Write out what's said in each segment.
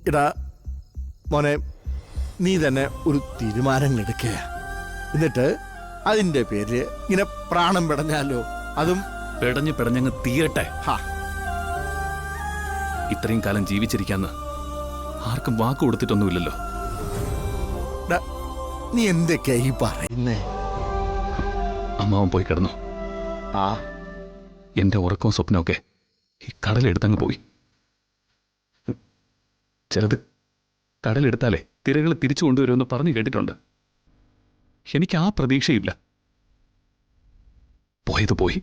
ഇടാ മോനെ, നീ തന്നെ ഒരു തീരുമാനം എടുക്കുക. എന്നിട്ട് അതിൻ്റെ പേര് ഇങ്ങനെ പ്രാണം പെടഞ്ഞാലോ? അതും പെടഞ്ഞങ്ങ് തീരട്ടെ. ഹാ, ഇത്രയും കാലം ജീവിച്ചിരിക്കാന്ന് ആർക്കും വാക്ക് കൊടുത്തിട്ടൊന്നുമില്ലല്ലോ. നീ എന്തൊക്കെയാ ഈ പറയുന്നേ? അമ്മാവൻ പോയി കിടന്നു. ആ, എന്റെ ഉറക്കവും സ്വപ്നമൊക്കെ ഈ കടലെടുത്തങ്ങ് പോയി. ചിലത് കടലെടുത്താലേ തിരകൾ തിരിച്ചു കൊണ്ടുവരുമെന്ന് പറഞ്ഞു കേട്ടിട്ടുണ്ട്. എനിക്ക് ആ പ്രതീക്ഷയില്ല. പോയത് പോയി.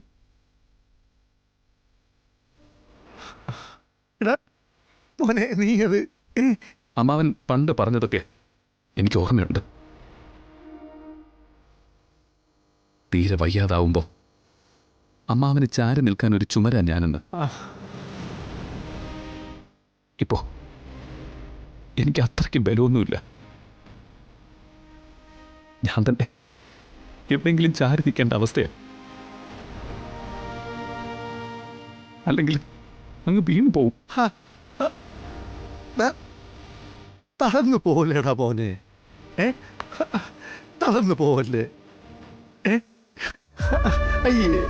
മോനെ, നീ അത് അമ്മാവൻ പണ്ട് പറഞ്ഞതൊക്കെ എനിക്ക് ഓർമ്മയുണ്ട്. തീരെ വയ്യാതാവുമ്പോ അമ്മാവന് ചാരി നിൽക്കാൻ ഒരു ചുമരാ ഞാനെന്ന്. ഇപ്പോ എനിക്ക് അത്രയ്ക്ക് ബലമൊന്നുമില്ല. ഞാൻ തന്നെ എവിടെയെങ്കിലും ചാരി നിൽക്കേണ്ട അവസ്ഥയാണ്. അല്ലെങ്കിൽ അങ്ങ് വീണു പോവും. തളർന്നു പോവല്ലേടാ മോനെ? തളർന്നു പോവല്ലേ? അയ്യേ,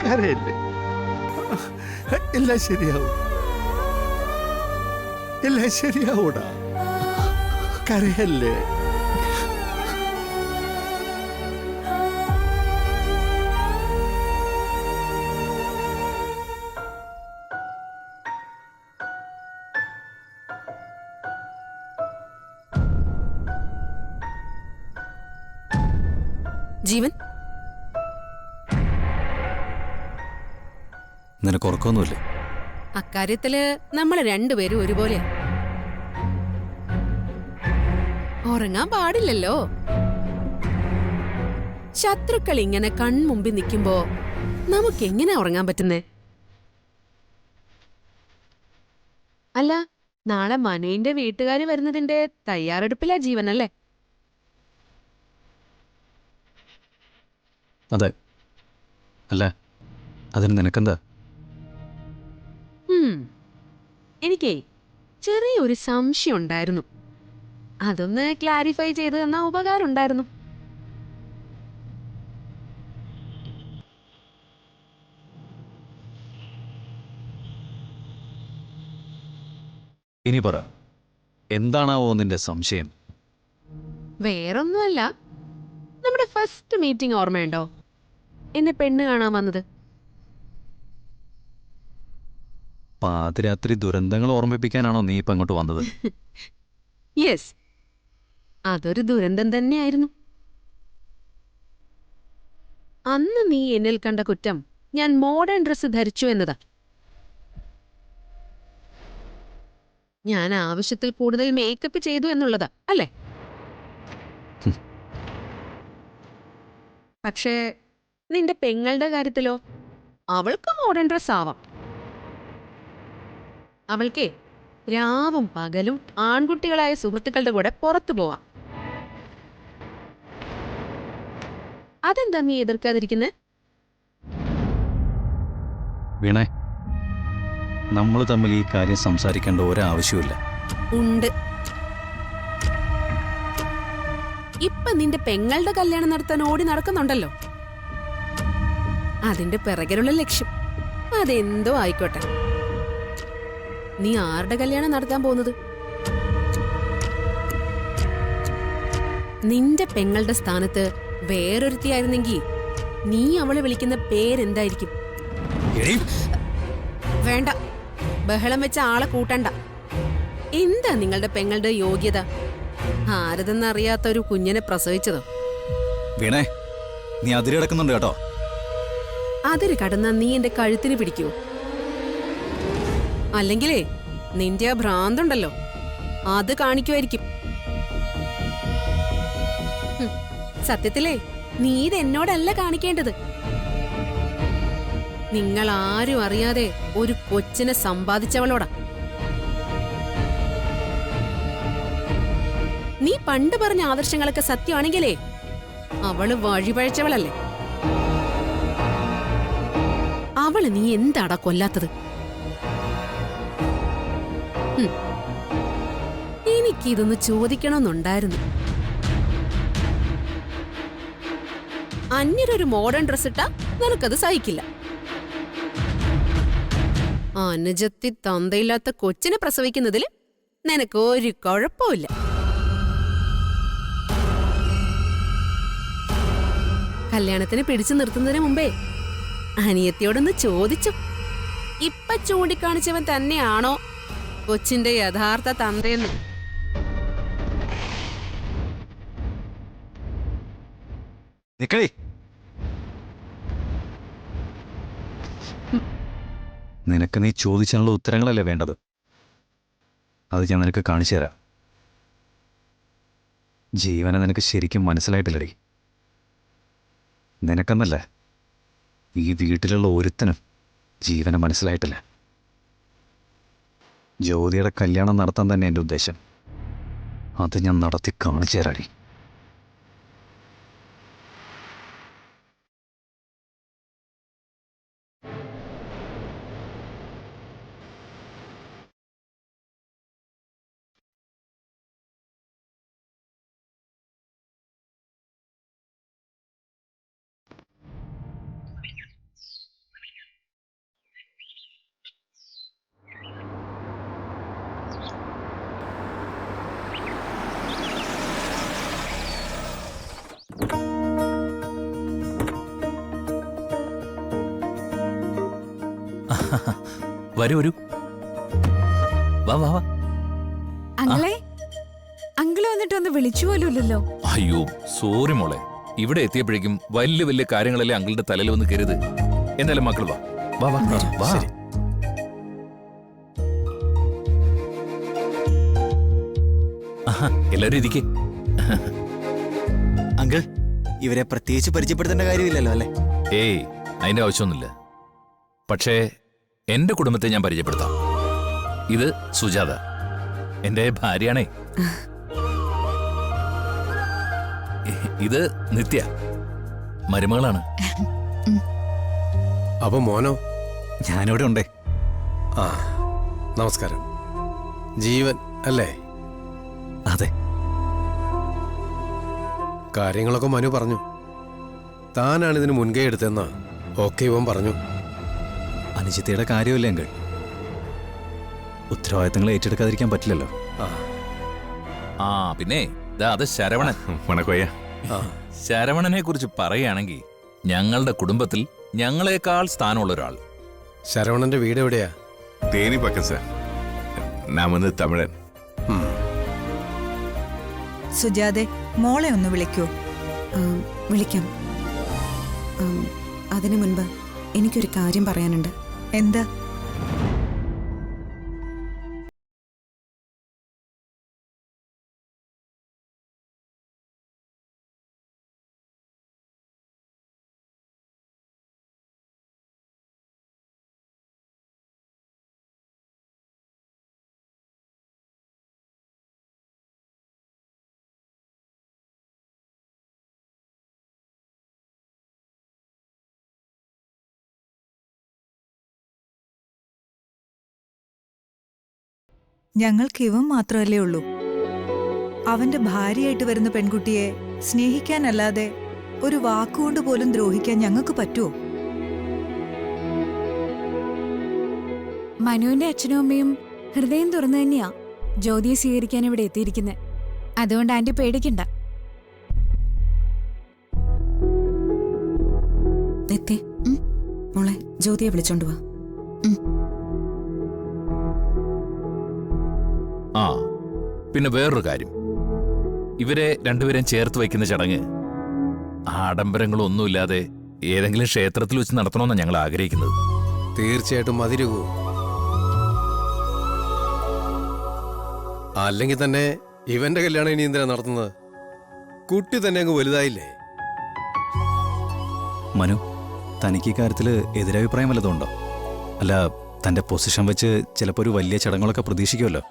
കരയല്ലേ? എല്ലാം ശരിയാവും, എല്ലാം ശരിയാവൂടാ. കരയല്ലേ? ജീവൻ, നിനക്ക് ഉറക്കമൊന്നുമില്ലേ? അക്കാര്യത്തില് നമ്മൾ രണ്ടുപേരും ഒരുപോലെയാ. ഉറങ്ങാൻ പാടില്ലല്ലോ. ശത്രുക്കൾ ഇങ്ങനെ കൺമുമ്പിൽ നിൽക്കുമ്പോ നമുക്കെങ്ങനെ ഉറങ്ങാൻ പറ്റുന്നേ? അല്ല, നാളെ മനുവിന്റെ വീട്ടുകാര് വരുന്നതിന്റെ തയ്യാറെടുപ്പിലാ ജീവനല്ലേ? അതെ. അല്ല, അതിന് നിനക്കെന്താ? എനിക്കേ ചെറിയൊരു സംശയം ഉണ്ടായിരുന്നു. അതൊന്ന് ക്ലാരിഫൈ ചെയ്ത് തന്നാ ഉപകാരം ഉണ്ടായിരുന്നു. ഇനി പറ, എന്താണാവോ നിന്റെ സംശയം? വേറൊന്നുമല്ല, നമ്മുടെ ഫസ്റ്റ് മീറ്റിംഗ് ഓർമ്മയുണ്ടോ? എന്നെ പെണ്ണ് കാണാൻ വന്നത്. പാതിരാത്രി ദുരന്തങ്ങൾ ഓർമ്മിപ്പിക്കാനാണോ നീ ഇപ്പം അങ്ങോട്ട് വന്നത്? യെസ്, അതൊരു ദുരന്തം തന്നെയായിരുന്നു. അന്ന് നീ എന്നിൽ കണ്ട കുറ്റം ഞാൻ മോഡേൺ ഡ്രസ്സ് ധരിച്ചു എന്നതാ. ഞാൻ ആവശ്യത്തിൽ കൂടുതൽ മേക്കപ്പ് ചെയ്തു എന്നുള്ളതാ അല്ലേ? പക്ഷേ നിന്റെ പെങ്ങളുടെ കാര്യത്തിലോ? അവൾക്ക് മോഡേൺ ഡ്രസ് ആവാം. അവൾക്കേ രാവും പകലും ആൺകുട്ടികളായ സുഹൃത്തുക്കളുടെ കൂടെ പുറത്തു പോവാം. അതെന്താ നീ എതിർക്കാതിരിക്കുന്നേ? വീണേ, നമ്മൾ തമ്മിൽ ഈ കാര്യം സംസാരിക്കേണ്ട ഒരാവശ്യമില്ല. ഉണ്ട്. ഇപ്പൊ നിന്റെ പെങ്ങളുടെ കല്യാണം നടത്താൻ ഓടി നടക്കുന്നുണ്ടല്ലോ. അതിന്റെ പിറകിലുള്ള ലക്ഷ്യം അതെന്തോ ആയിക്കോട്ടെ. നീ ആരുടെ കല്യാണം നടത്താൻ പോകുന്നത്? നിന്റെ പെങ്ങളുടെ സ്ഥാനത്ത് വേറൊരുത്തിയായിരുന്നെങ്കിൽ നീ അവളെ വിളിക്കുന്ന പേരെന്തായിരിക്കും? വേണ്ട, ബഹളം വെച്ച ആളെ കൂട്ടണ്ട. എന്താ നിങ്ങളുടെ പെങ്ങളുടെ യോഗ്യത? ആരതെന്നറിയാത്ത ഒരു കുഞ്ഞിനെ പ്രസവിച്ചതോ? വീണേ, നീ അതിരടക്കുന്നുണ്ട് കേട്ടോ. അതിര് കടന്ന നീ എന്റെ കഴുത്തിന് പിടിക്കുവോ? അല്ലെങ്കിലേ നിന്റെ ആ ഭ്രാന്തുണ്ടല്ലോ, അത് കാണിക്കുമായിരിക്കും. സത്യത്തിലേ നീ ഇത് എന്നോടല്ല കാണിക്കേണ്ടത്. നിങ്ങൾ ആരും അറിയാതെ ഒരു കൊച്ചിനെ സമ്പാദിച്ചവളോടാ. നീ പണ്ട് പറഞ്ഞ ആദർശങ്ങളൊക്കെ സത്യമാണെങ്കിലേ അവള് വഴിപഴച്ചവളല്ലേ. അവള് നീ എന്താടാ കൊല്ലാത്തത്? എനിക്കിതൊന്ന് ചോദിക്കണമെന്നുണ്ടായിരുന്നു. അന്യരൊരു മോഡേൺ ഡ്രസ് ഇട്ടാ നിനക്കത് സഹിക്കില്ല. അനുജത്തി തന്തയില്ലാത്ത കൊച്ചിനെ പ്രസവിക്കുന്നതിൽ നിനക്ക് ഒരു കുഴപ്പമില്ല. കല്യാണത്തിന് പിടിച്ചു നിർത്തുന്നതിന് മുമ്പേ അനിയത്തിയോടൊന്ന് ചോദിച്ചു, ഇപ്പൊ ചൂണ്ടിക്കാണിച്ചവൻ തന്നെയാണോ കൊച്ചിന്റെ യഥാർത്ഥ തന്തയെന്ന്. നിക്കളി. നിനക്ക് നീ ചോദിച്ചാലുള്ള ഉത്തരങ്ങളല്ലേ വേണ്ടത്? അത് ഞാൻ നിനക്ക് കാണിച്ചു തരാം. ജീവനെ നിനക്ക് ശരിക്കും മനസ്സിലായിട്ടില്ലടി. നിനക്കെന്നല്ല, ഈ വീട്ടിലുള്ള ഒരുത്തനും ജീവനെ മനസ്സിലായിട്ടില്ല. ജ്യോതിയുടെ കല്യാണം നടത്താൻ തന്നെ എൻ്റെ ഉദ്ദേശം. അത് ഞാൻ നടത്തി കാണിച്ചു തരാടി. വരൂ വരൂ, വാ വാ വാ. അങ്ങളെ, അങ്കിള് വന്നിട്ട് ഒന്ന് വിളിച്ചു പോലുമില്ലല്ലോ. അയ്യോ സോറി മോളെ, ഇവിടെ എത്തിയപ്പോഴേക്കും വലിയ വലിയ കാര്യങ്ങളല്ലേ അങ്കിളുടെ തലയിൽ വന്ന് കരുത്. എന്തായാലും മക്കൾ വാ വാ വാ വാ. എല്ലാരും ഇരിക്കേ. അങ്കിൾ, ഇവരെ പ്രത്യേകിച്ച് പരിചയപ്പെടുത്തേണ്ട കാര്യമില്ലല്ലോ അല്ലേ? ഏയ്, അതിന്റെ ആവശ്യമൊന്നുമില്ല. പക്ഷേ എന്റെ കുടുംബത്തെ ഞാൻ പരിചയപ്പെടുത്താം. ഇത് സുജാത, എന്റെ ഭാര്യയാണേ. ഇത് നിത്യ, മരുമകളാണ്. അപ്പൊ മോനോ? ഞാനിവിടെ ഉണ്ടേ. ആ, നമസ്കാരം. ജീവൻ അല്ലേ? അതെ. കാര്യങ്ങളൊക്കെ മനു പറഞ്ഞു. താനാണ് ഇതിന് മുൻകൈ എടുത്തെന്നാ ഒക്കെ ഇവൻ പറഞ്ഞു. അനുജിത്തയുടെ കാര്യമല്ലേ അങ്കിൾ? ഉത്തരവാദിത്തങ്ങൾ ഏറ്റെടുക്കാതിരിക്കാൻ പറ്റില്ലല്ലോ. ആ പിന്നെ അത് ശരവണൻ. വണക്കോയ്യ. ശരവണനെ കുറിച്ച് പറയുകയാണെങ്കിൽ ഞങ്ങളുടെ കുടുംബത്തിൽ ഞങ്ങളെക്കാൾ സ്ഥാനമുള്ള ഒരാൾ. ശരവണന്റെ വീട് എവിടെയാ? தேனி பக்கம் சார். நான் வந்து தமிழன். സുജാതെ, മോളെ ഒന്ന് വിളിക്കൂ. വിളിക്കാം. അതിനു മുൻപ് എനിക്കൊരു കാര്യം പറയാനുണ്ട്. എന്താ? ഞങ്ങൾക്ക് ഇവൻ മാത്രമല്ലേ ഉള്ളൂ. അവന്റെ ഭാര്യയായിട്ട് വരുന്ന പെൺകുട്ടിയെ സ്നേഹിക്കാനല്ലാതെ ഒരു വാക്കുകൊണ്ട് പോലും ദ്രോഹിക്കാൻ ഞങ്ങൾക്ക് പറ്റുമോ? മനുവിന്റെ അച്ഛനും അമ്മയും ഹൃദയം തുറന്നു തന്നെയാ ജ്യോതിയെ സ്വീകരിക്കാൻ ഇവിടെ എത്തിയിരിക്കുന്നത്. അതുകൊണ്ട് ആന്റി പേടിക്കണ്ട. നിത്യ, മോളെ ജ്യോതിയെ വിളിച്ചോണ്ട് വാ. ആ പിന്നെ വേറൊരു കാര്യം, ഇവരെ രണ്ടുപേരെയും ചേർത്ത് വയ്ക്കുന്ന ചടങ്ങ് ആഡംബരങ്ങളൊന്നുമില്ലാതെ ഏതെങ്കിലും ക്ഷേത്രത്തിൽ വെച്ച് നടത്തണമെന്നാണ് ഞങ്ങൾ ആഗ്രഹിക്കുന്നത്. തീർച്ചയായിട്ടും മതിരുകൂ. അല്ലെങ്കിൽ തന്നെ ഇവന്റെ കല്യാണം ഇനി എന്തിനാ നടത്തുന്നത്? കുട്ടി തന്നെ അങ്ങ് വലുതായില്ലേ? മനു, തനിക്ക് ഈ കാര്യത്തിൽ എതിരഭിപ്രായം വല്ലതും ഉണ്ടോ? അല്ല, തൻ്റെ പൊസിഷൻ വെച്ച് ചിലപ്പോൾ ഒരു വലിയ ചടങ്ങുകളൊക്കെ പ്രതീക്ഷിക്കുമല്ലോ.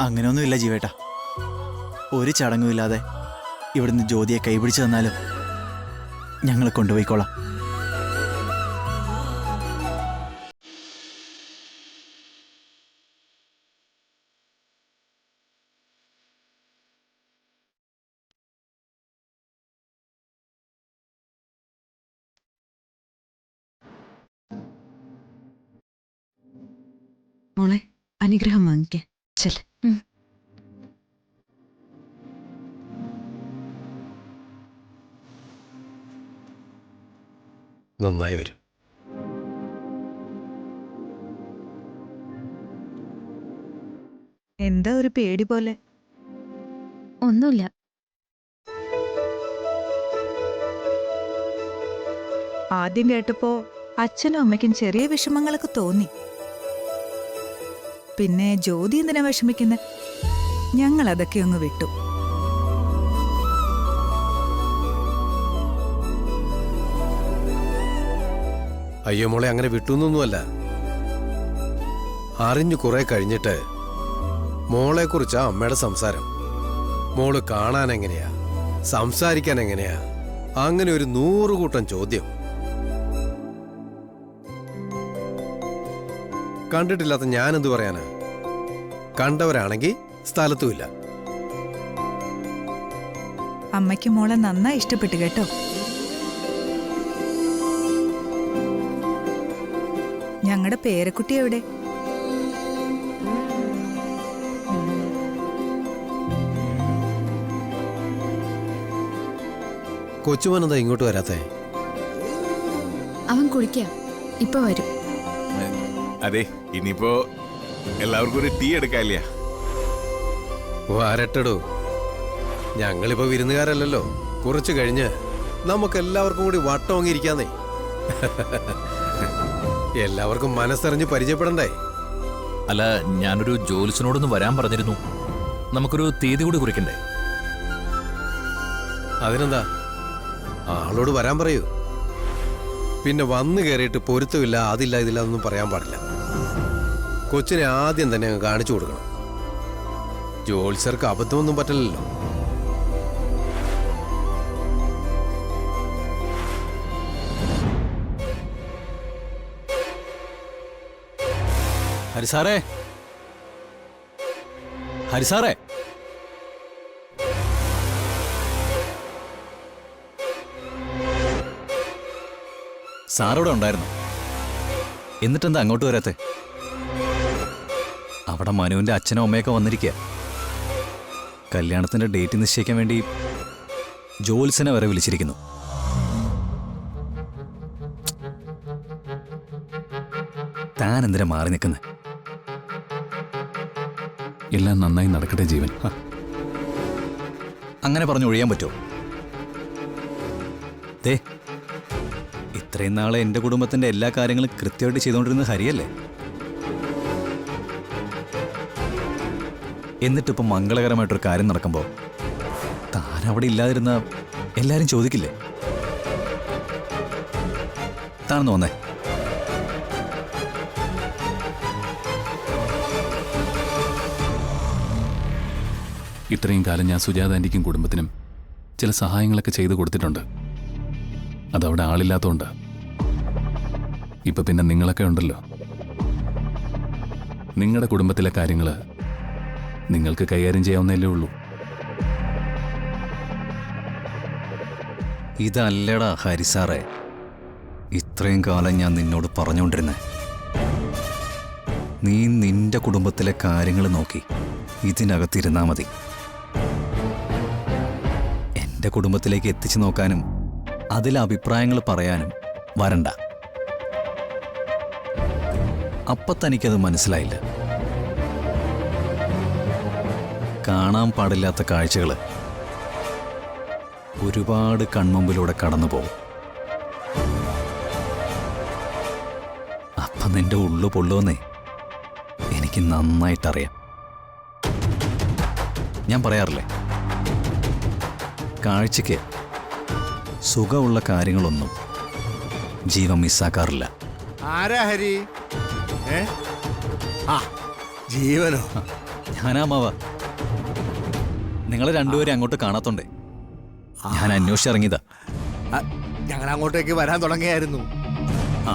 അങ്ങനെയൊന്നുമില്ല ജീവേട്ടാ. ഒരു ചടങ്ങുമില്ലാതെ ഇവിടുന്ന് ജ്യോതിയെ കൈപിടിച്ചു തന്നാലും ഞങ്ങൾ കൊണ്ടുപോയിക്കോളാം. മോളെ അനുഗ്രഹം വാങ്ങിക്കേ ചെല്. നന്നായി വരും. എന്താ ഒരു പേടി പോലെ? ഒന്നുമില്ല. ആദ്യം കേട്ടപ്പോ അച്ഛനും അമ്മയ്ക്കും ചെറിയ വിഷമങ്ങളൊക്കെ തോന്നി. പിന്നെ ജ്യോതി എന്തിനാ വിഷമിക്കുന്നത്? ഞങ്ങൾ അതൊക്കെ അങ്ങ് വിട്ടു. അയ്യോ മോളെ, അങ്ങനെ വിട്ടുന്നൊന്നുമല്ല. അറിഞ്ഞു കുറെ കഴിഞ്ഞിട്ട് മോളെക്കുറിച്ചാ അമ്മയുടെ സംസാരം. മോള് കാണാൻ എങ്ങനെയാ, സംസാരിക്കാൻ എങ്ങനെയാ, അങ്ങനെ ഒരു 100 കൂട്ടം ചോദ്യം. കണ്ടിട്ടില്ലാത്ത ഞാനെന്ത് പറയാനാ? കണ്ടവരാണെങ്കിൽ സ്ഥലത്തുമില്ല. അമ്മയ്ക്ക് മോളെ നന്നായി ഇഷ്ടപ്പെട്ടു കേട്ടോ. ഞങ്ങളുടെ പേരക്കുട്ടി എവിടെ? കൊച്ചുമനെന്താ ഇങ്ങോട്ട് വരാത്തേ? അവൻ കുളിക്കാം, ഇപ്പൊ വരും. അതെ, ഇനിയിപ്പോ എല്ലാവർക്കും ഒരു ടീ എടുക്കാല്ല. വരട്ടടോ, ഞങ്ങളിപ്പോ വിരുന്നുകാരല്ലല്ലോ. കുറച്ച് കഴിഞ്ഞ് നമുക്കെല്ലാവർക്കും കൂടി വട്ടമങ്ങിയിരിക്കാന്നേ. എല്ലാവർക്കും മനസ്സറിഞ്ഞ് പരിചയപ്പെടണ്ടേ? അല്ല, ഞാനൊരു ജോലിസിനോടൊന്ന് വരാൻ പറഞ്ഞിരുന്നു. നമുക്കൊരു തീയതി കൂടി കുറിക്കണ്ടേ? അതിനെന്താ, ആളോട് വരാൻ പറയൂ. പിന്നെ വന്നു കയറിയിട്ട് പൊരുത്തമില്ല, അതില്ല ഇതില്ല എന്നൊന്നും പറയാൻ പാടില്ല. കൊച്ചിനെ ആദ്യം തന്നെ അങ്ങ് കാണിച്ചു കൊടുക്കണം. ജോത്സ്യർക്ക് അബദ്ധമൊന്നും പറ്റില്ലല്ലോ. ഹരിസാറേ, ഹരിസാറേ, സാറവിടെ ഉണ്ടായിരുന്നു. എന്നിട്ടെന്താ അങ്ങോട്ട് വരാത്തെ? അവിടെ മനുവിന്റെ അച്ഛനും അമ്മയൊക്കെ വന്നിരിക്കുക. കല്യാണത്തിന്റെ ഡേറ്റ് നിശ്ചയിക്കാൻ വേണ്ടി ജോത്സ്യനെ വരെ വിളിച്ചിരിക്കുന്നു. താൻ എന്തിനാ മാറി നിൽക്കുന്നത്? എല്ലാം നന്നായി നടക്കട്ടെ ജീവൻ. അങ്ങനെ പറഞ്ഞു ഒഴിയാൻ പറ്റുമോ? ദേ, ഇത്രയും നാളെ എൻ്റെ കുടുംബത്തിൻ്റെ എല്ലാ കാര്യങ്ങളും കൃത്യമായിട്ട് ചെയ്തുകൊണ്ടിരുന്നത് ഹരിയല്ലേ? എന്നിട്ടിപ്പം മംഗളകരമായിട്ടൊരു കാര്യം നടക്കുമ്പോൾ താൻ അവിടെ ഇല്ലാതിരുന്ന എല്ലാവരും ചോദിക്കില്ലേ? താനൊന്ന് വന്നേ. ഇത്രയും കാലം ഞാൻ സുജാത ആൻറ്റിക്കും കുടുംബത്തിനും ചില സഹായങ്ങളൊക്കെ ചെയ്തു കൊടുത്തിട്ടുണ്ട്. അതവിടെ ആളില്ലാത്തതുകൊണ്ട്. ഇപ്പൊ പിന്നെ നിങ്ങളൊക്കെ ഉണ്ടല്ലോ. നിങ്ങളുടെ കുടുംബത്തിലെ കാര്യങ്ങൾ നിങ്ങൾക്ക് കൈകാര്യം ചെയ്യാവുന്നതല്ലേ ഉള്ളൂ. ഇതല്ലടാ ഹരിസാറേ, ഇത്രയും കാലം ഞാൻ നിന്നോട് പറഞ്ഞുകൊണ്ടിരുന്നേ. നീ നിന്റെ കുടുംബത്തിലെ കാര്യങ്ങൾ നോക്കി ഇതിനകത്തിരുന്നാ മതി. എൻ്റെ കുടുംബത്തിലേക്ക് എത്തിച്ചു നോക്കാനും അതിലെ അഭിപ്രായങ്ങൾ പറയാനും വരണ്ട. അപ്പം തനിക്കത് മനസ്സിലായില്ല. കാണാൻ പാടില്ലാത്ത കാഴ്ചകൾ ഒരുപാട് കൺമുമ്പിലൂടെ കടന്നു പോകും. അപ്പം നിന്റെ ഉള്ളു പൊള്ളുവെന്നേ എനിക്ക് നന്നായിട്ടറിയാം. ഞാൻ പറയാറില്ലേ, കാഴ്ചയ്ക്ക് സുഖമുള്ള കാര്യങ്ങളൊന്നും ജീവൻ മിസ്സാക്കാറില്ല. ആരാ ഹരി? ആ, ജീവനോ? ഞാനാ മാവ. നിങ്ങളെ രണ്ടുപേരും അങ്ങോട്ട് കാണാത്തോണ്ടേ ഞാൻ അന്വേഷിച്ചിറങ്ങിയതാ. ഞങ്ങൾ അങ്ങോട്ടേക്ക് വരാൻ തുടങ്ങിയായിരുന്നു. ആ,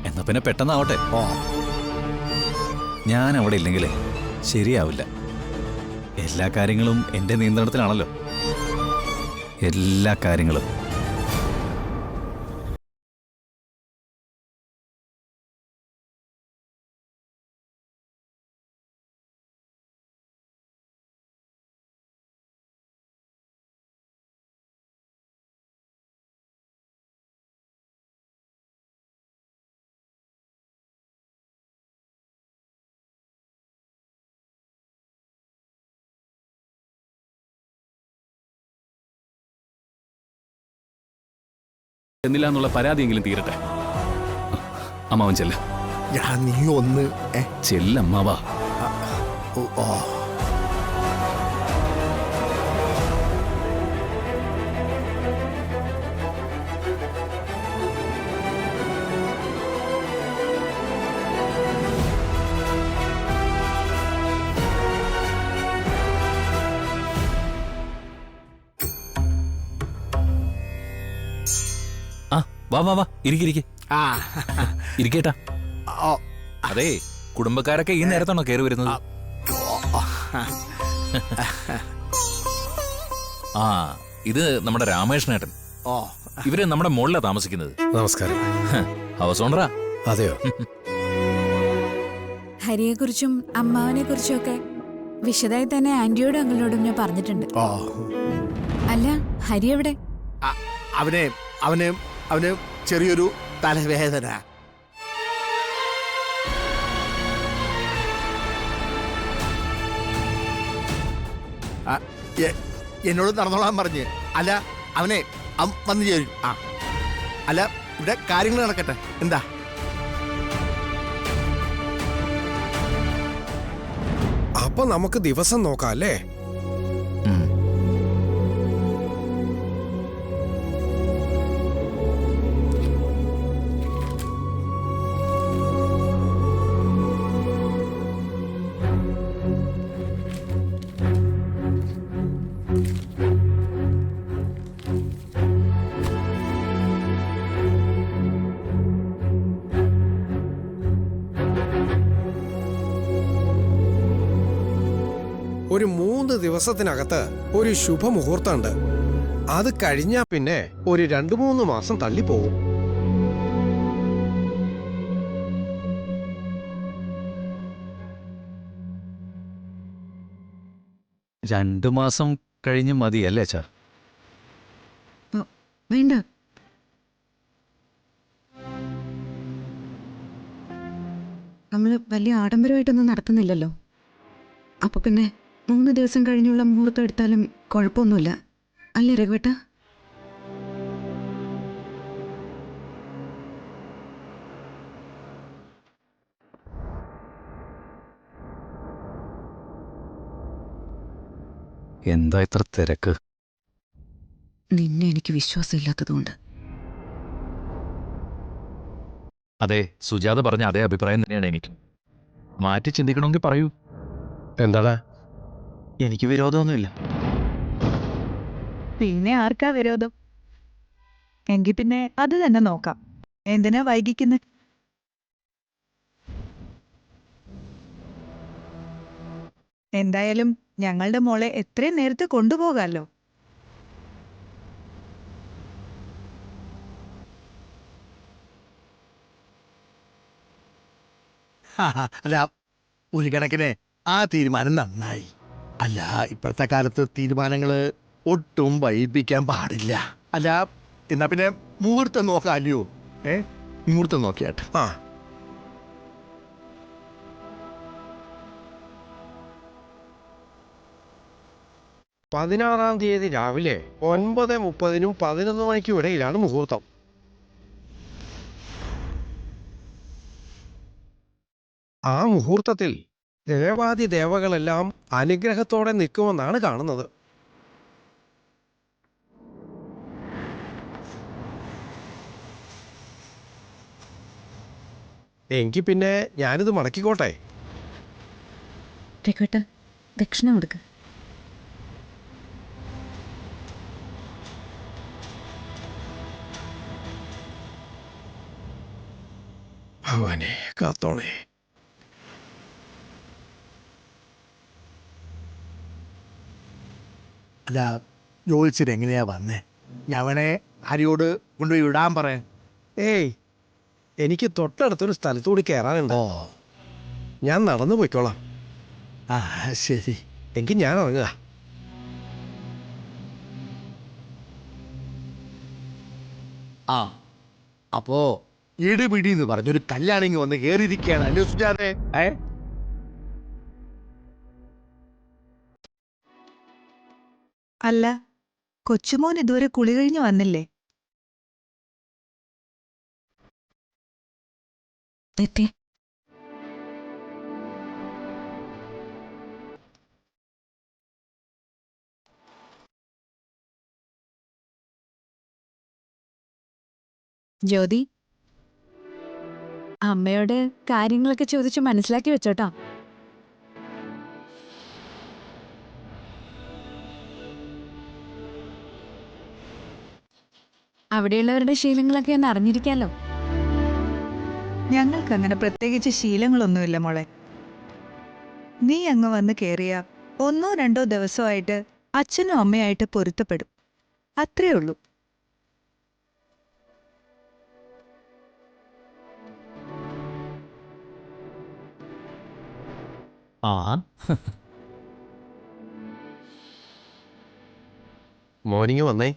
എന്നാ പിന്നെ പെട്ടെന്നാവട്ടെ. ഞാൻ അവിടെ ഇല്ലെങ്കിലേ ശരിയാവില്ല. എല്ലാ കാര്യങ്ങളും എൻ്റെ നിയന്ത്രണത്തിലാണല്ലോ. എല്ലാ കാര്യങ്ങളും എന്നില്ല എന്നുള്ള പരാതിയെങ്കിലും തീരട്ടെ. അമ്മാവൻ ചെല്ല്. ഞാൻ നീ ഒന്ന് ചെല്ലമ്മാവാ. ഓ ആ വാ വാ വാ ഇരിക്കിരിക്കെ ആ ഇരിക്കേട്ടാ. ഓ, അതെ, കുടുംബക്കാരൊക്കെ ഈ നേരത്താണോ കയറി വരുന്നത്? ആ ഇത് നമ്മുടെ രാമകൃഷ്ണേട്ടൻ. ഓ ഇവര് നമ്മുടെ മുകളിലാ താമസിക്കുന്നത്. നമസ്കാരം. ഹൗസ് ഓണറാ. അതെയോ? ഹരിയെക്കുറിച്ചും അമ്മാവനെ കുറിച്ചും ഒക്കെ വിശദമായി തന്നെ ആന്റിയോടും അങ്കിളിനോടും ഞാൻ പറഞ്ഞിട്ടുണ്ട്. ഓ അല്ല, ഹരി എവിടെ? അവന് അവന് അവന് ചെറിയൊരു തലവേദന. എന്നോട് നടന്നോളാൻ പറഞ്ഞ്. അല്ല അവനെ വന്നു ചേരും. ആ അല്ല, ഇവിടെ കാര്യങ്ങൾ നടക്കട്ടെ. എന്താ? അപ്പൊ നമുക്ക് ദിവസം നോക്കാം അല്ലേ? ഒരു 3 ദിവസത്തിനകത്ത് ഒരു ശുഭമുഹൂർത്തമുണ്ട്. അത് കഴിഞ്ഞാ പിന്നെ ഒരു 2-3 മാസം തള്ളിപ്പോവും. രണ്ടു മാസം കഴിഞ്ഞ് മതി അല്ലേ അച്ഛാ? വേണ്ട, നമ്മൾ വലിയ ആഡംബരമായിട്ടൊന്നും നടത്തുന്നില്ലല്ലോ. അപ്പൊ പിന്നെ 3 ദിവസം കഴിഞ്ഞുള്ള മുഹൂർത്തം എടുത്താലും കുഴപ്പമൊന്നുമില്ല അല്ലേ രഘുവേട്ട? എന്താ ഇത്ര തിരക്ക്? നിന്നെ എനിക്ക് വിശ്വാസമില്ലാത്തതുകൊണ്ട്. അതെ, സുജാത പറഞ്ഞ അതേ അഭിപ്രായം തന്നെയാണ് എനിക്ക്. മാറ്റി ചിന്തിക്കണമെങ്കിൽ പറയൂ. എന്താടാ? എനിക്ക് വിരോധമൊന്നുമില്ല. പിന്നെ ആർക്കാ വിരോധം? എങ്കിൽ പിന്നെ അത് തന്നെ നോക്കാം. എന്തിനാ വൈകിക്കുന്നത്? എന്തായാലും ഞങ്ങളുടെ മോളെ എത്രയും നേരത്തെ കൊണ്ടുപോകാമല്ലോ. അല്ല, ഒരു കണക്കിന് ആ തീരുമാനം നന്നായി. അല്ല, ഇപ്പോഴത്തെ കാലത്ത് തീരുമാനങ്ങള് ഒട്ടും വൈകിപ്പിക്കാൻ പാടില്ല. അല്ല, എന്നാ പിന്നെ മുഹൂർത്തം നോക്കാം അല്ലയോ? മുഹൂർത്തം നോക്കിയാട്ട്. ആ 16-ാം തീയതി രാവിലെ 9:30-നും 11 മണിക്കും ഇടയിലാണ് മുഹൂർത്തം. ആ മുഹൂർത്തത്തിൽ ദേവാദി ദേവകളെല്ലാം അനുഗ്രഹത്തോടെ നിൽക്കുമെന്നാണ് കാണുന്നത്. എങ്കിൽ പിന്നെ ഞാനിത് മടക്കിക്കോട്ടെ. രഘുവേട്ട, ദക്ഷിണ കൊടുക്ക്. ഭഗവാനെ കാത്തോളേ. അല്ല, ജോത്സ്യൻ എങ്ങനെയാ വന്നേ? ഞവനെ ഹരിയോട് കൊണ്ടുപോയി വിടാൻ പറയാൻ. ഏയ്, എനിക്ക് തൊട്ടടുത്തൊരു സ്ഥലത്തുകൂടി കയറാനുണ്ട്. ഓ, ഞാൻ നടന്നു പോയിക്കോളാം. ആ ശരി. എങ്കിൽ ഞാൻ ഇറങ്ങുക. ആ അപ്പോ ഇടിപിടി എന്ന് പറഞ്ഞൊരു കല്യാണിങ് വന്ന് കയറിയിരിക്കുകയാണ് അല്ലേ സുജാതെ? അല്ല, കൊച്ചുമോൻ ഇതുവരെ കുളി കഴിഞ്ഞ് വന്നില്ലേ? എത്തി. ജ്യോതി, അമ്മയോട് കാര്യങ്ങളൊക്കെ ചോദിച്ച് മനസ്സിലാക്കി വെച്ചോട്ടോ. അവിടെയുള്ളവരുടെ ശീലങ്ങളൊക്കെ ഒന്ന് അറിഞ്ഞിരിക്കാലോ. ഞങ്ങൾക്കങ്ങനെ പ്രത്യേകിച്ച് ശീലങ്ങളൊന്നുമില്ല മോളെ. നീ അങ്ങ് വന്ന് കയറിയ 1-2 ദിവസമായിട്ട് അച്ഛനും അമ്മയായിട്ട് പൊരുത്തപ്പെടും. അത്രേ ഉള്ളൂ. മോർണിംഗ് വന്നേ.